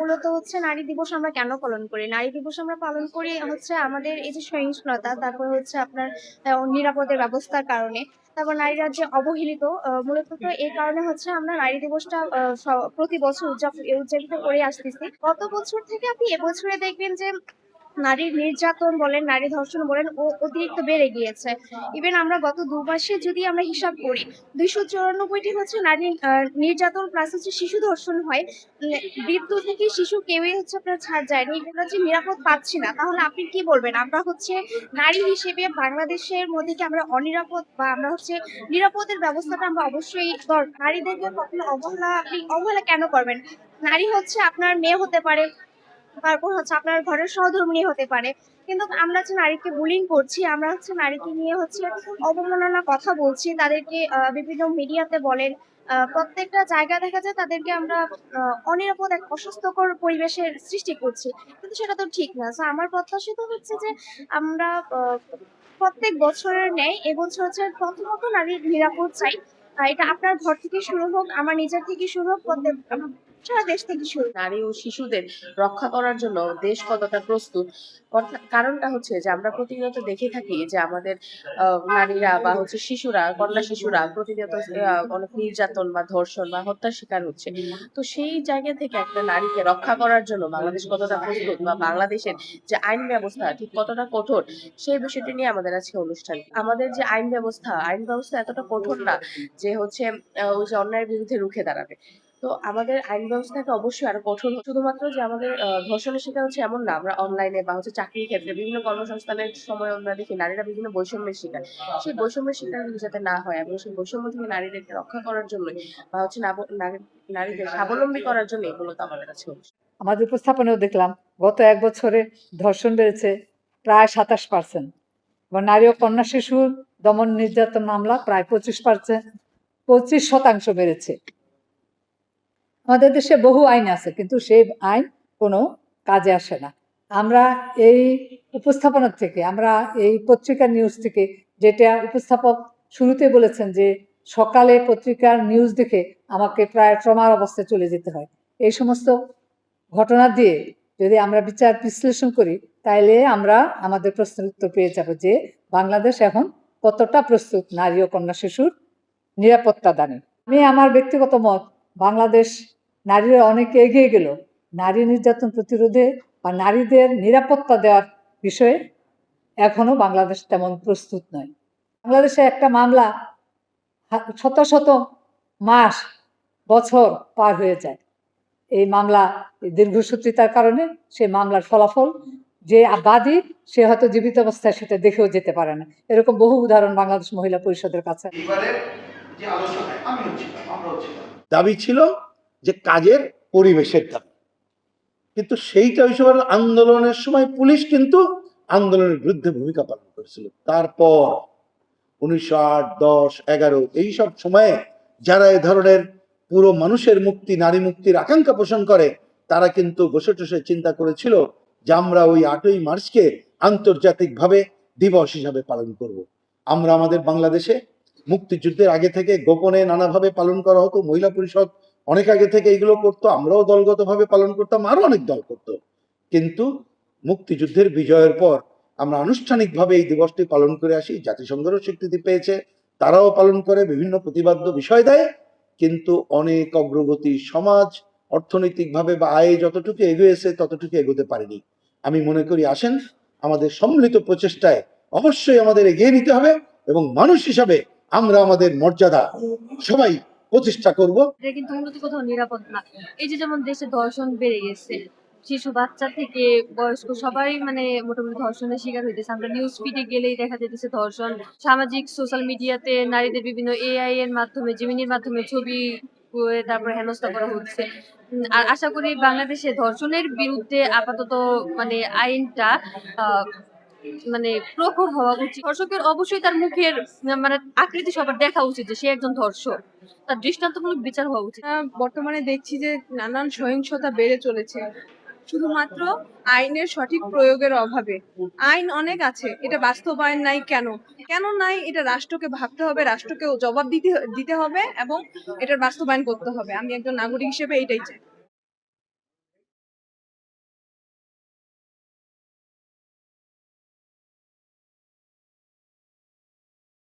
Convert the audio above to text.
মূলত হচ্ছে নারী দিবস আমরা কেন পালন করি? নারী দিবস আমরা পালন করি হচ্ছে আমাদের এই যে সহিংসতা, তারপর হচ্ছে আপনার নিরাপদের ব্যবস্থার কারণে। তারপর নারীরা যে অবহেলিত, মূলত তো এই কারণে হচ্ছে আমরা নারী দিবসটা প্রতি বছর উদযাপিত করে আসতেছি। গত বছর থেকে আপনি এবছরে দেখবেন যে নারীর নির্যাতন বলেন, নারী ধর্ষণ বলেন অতিরিক্ত বেড়ে গিয়েছে। ইভেন আমরা গত ২ মাসে যদি আমরা হিসাব করি ২৯৪টি হচ্ছে নারী নির্যাতন প্লাস হচ্ছে শিশু ধর্ষণ হয়। বৃদ্ধ থেকে শিশু কেউই হচ্ছে আপনার ছাড় যায়নি। এগুলো যে নিরাপদ পাচ্ছি না, তাহলে আপনি কি বলবেন? আমরা হচ্ছে নারী হিসেবে বাংলাদেশের মধ্যে কি আমরা অনিরাপদ, বা আমরা হচ্ছে নিরাপদের ব্যবস্থাটা আমরা অবশ্যই নারীদেরকে কখনো আপনি অবহেলা কেন করবেন? নারী হচ্ছে আপনার মেয়ে হতে পারে, তারপর হচ্ছে আপনার ঘরের সহধর্মিণী হতে পারে। কিন্তু আমরা যে নারীকে বুলিং করছি, আমরা হচ্ছে নারীকে নিয়ে হচ্ছে অবমাননার কথা বলছি। তাদেরকে বিভিন্ন মিডিয়াতে বলেন, প্রত্যেকটা জায়গায় দেখা যায় তাদেরকে আমরা অনিরাপদ এক অস্বাস্থ্যকর পরিবেশের সৃষ্টি করছি। কিন্তু সেটা তো ঠিক না। সো আমার প্রত্যাশিত হচ্ছে যে আমরা প্রত্যেক বছরের ন্যায় এবছর হচ্ছে প্রথমত নারীর নিরাপদ চাই। এটা আপনার ঘর থেকে শুরু হোক, আমার নিজের থেকে শুরু হোক, সারা দেশ থেকে শুরু হোক। নারী ও শিশুদের রক্ষা করার জন্য দেশ কতটা প্রস্তুত, কারণটা হচ্ছে যে আমরা প্রতিনিয়ত দেখে থাকি যে আমাদের নারীরা বা হচ্ছে শিশুরা, কন্যা শিশুরা প্রতিনিয়ত অনেক নির্যাতন বা ধর্ষণ বা হত্যার শিকার হচ্ছে। তো সেই জায়গা থেকে একটা নারীকে রক্ষা করার জন্য বাংলাদেশ কতটা প্রস্তুত বা বাংলাদেশের যে আইন ব্যবস্থা ঠিক কতটা কঠোর, সেই বিষয়টি নিয়ে আমাদের আজকে অনুষ্ঠান। আমাদের যে আইন ব্যবস্থা এতটা কঠোর না যে হচ্ছে ওই যে অন্যায়ের বিরুদ্ধে রুখে দাঁড়াবে। তো আমাদের আইন ব্যবস্থাকে অবশ্যই আরো কঠোর শুধুমাত্র যে আমাদের ধর্ষণের শিকার হচ্ছে এমন না। আমরা অনলাইনে বা হচ্ছে চাকরির ক্ষেত্রে বিভিন্ন কর্মসংস্থানের সময় আমরা দেখি নারীরা বিভিন্ন বৈষম্যের শিকার। সেই বৈষম্যের শিকারগুলো যাতে না হয় এবং সেই বৈষম্য থেকে নারীদেরকে রক্ষা করার জন্যই বা হচ্ছে নারীদের স্বাবলম্বী করার জন্যই মূলত আমাদের কাছে অনুষ্ঠান। আমাদের উপস্থাপনেও দেখলাম গত ১ বছরে ধর্ষণ বেড়েছে প্রায় ২৭%, এবং নারী ও কন্যা শিশুর দমন নির্যাতন মামলা প্রায় ২৫% বেড়েছে। আমাদের দেশে বহু আইন আছে, কিন্তু সেই আইন কোনো কাজে আসে না। আমরা এই উপস্থাপনা থেকে, আমরা এই পত্রিকার নিউজ থেকে, যেটা উপস্থাপক শুরুতে বলেছেন যে সকালে পত্রিকার নিউজ দেখে আমাকে প্রায় ট্রমার অবস্থায় চলে যেতে হয়। এই সমস্ত ঘটনা দিয়ে যদি আমরা বিচার বিশ্লেষণ করি, তাইলে আমরা আমাদের প্রশ্নের উত্তর পেয়ে যাব যে বাংলাদেশ এখন কতটা প্রস্তুত নারী ও কন্যা শিশুর নিরাপত্তা দানে। আমি আমার ব্যক্তিগত মত, বাংলাদেশ নারীরা অনেক এগিয়ে গেল নারী নির্যাতন প্রতিরোধে বা নারীদের নিরাপত্তা দেওয়ার বিষয়ে। এখনো বাংলাদেশ তেমন প্রস্তুত নয়। বাংলাদেশে একটা মামলা শত শত মাস, বছর পার হয়ে যায়। এই মামলা দীর্ঘসূত্রিতার কারণে সে মামলার ফলাফল যে বাদী, সে হয়তো জীবিত অবস্থায় সেটা দেখেও যেতে পারে না। এরকম বহু উদাহরণ বাংলাদেশ মহিলা পরিষদের কাছে। দাবি ছিল যে কাজের পরিবেশের দাবি, কিন্তু সেইটা ওই সময় আন্দোলনের সময় পুলিশ কিন্তু আন্দোলনের বিরুদ্ধে ভূমিকা পালন করেছিল। তারপর 1908, 10, 11 এইসব সময়ে যারা এ ধরনের পুরো মানুষের মুক্তি, নারী মুক্তির আকাঙ্ক্ষা পোষণ করে, তারা কিন্তু বসে টসে চিন্তা করেছিল যে আমরা ওই 8ই মার্চকে আন্তর্জাতিকভাবে দিবস হিসাবে পালন করব। আমরা আমাদের বাংলাদেশে মুক্তিযুদ্ধের আগে থেকে গোপনে নানাভাবে পালন করা হতো। মহিলা পরিষদ অনেক আগে থেকে এগুলো করতো, আমরাও দলগতভাবে পালন করতাম, আরো অনেক দল করতো। কিন্তু মুক্তিযুদ্ধের বিজয়ের পর আমরা আনুষ্ঠানিকভাবে এই দিবসটি পালন করে আসি। জাতিসংঘেরও স্বীকৃতি পেয়েছে, তারাও পালন করে, বিভিন্ন প্রতিবাদ্য বিষয় দেয়। কিন্তু অনেক অগ্রগতি সমাজ অর্থনৈতিকভাবে বা আয়ে যতটুকু এগিয়েছে ততটুকু এগোতে পারেনি। আমি মনে করি আসেন আমাদের সম্মিলিত প্রচেষ্টায় অবশ্যই আমাদের এগিয়ে নিতে হবে এবং মানুষ হিসাবে আমরা আমাদের মর্যাদা সবাই প্রতিষ্ঠা করব। এটা কিন্তু উন্নত কোথাও নিরাপদ না। এই যে যেমন দেশে ধর্ষণ বেড়ে গেছে, শিশু বাচ্চা থেকে বয়স্ক সবাই মানে মোটামুটি ধর্ষণের শিকার হইতেছে। আমরা নিউজ ফিডে গেলেই দেখা যাইতেছে ধর্ষণ। সামাজিক সোশ্যাল মিডিয়াতে নারীদের বিভিন্ন এআই এর মাধ্যমে, জেমিনির মাধ্যমে ছবি করে তারপরে হেনস্থা করা হচ্ছে। আর আশা করি বাংলাদেশে ধর্ষণের বিরুদ্ধে আপাতত মানে আইনটা মানে প্রখর হওয়া উচিত। ধর্ষকের অবশ্যই তার মুখের মানে আকৃতি সবার দেখা উচিত যে সে একজন ধর্ষক, তার দৃষ্টান্তমূলক বিচার হওয়া উচিত। বর্তমানে দেখছি যে নানান সহিংসতা বেড়ে চলেছে শুধুমাত্র আইনের সঠিক প্রয়োগের অভাবে। আইন অনেক আছে, এটা বাস্তবায়ন নাই কেন? কেন নাই এটা রাষ্ট্রকে ভাবতে হবে, রাষ্ট্রকেও জবাব দিতে হবে এবং এটার বাস্তবায়ন করতে হবে। আমি একজন নাগরিক হিসেবে এইটাই চাই।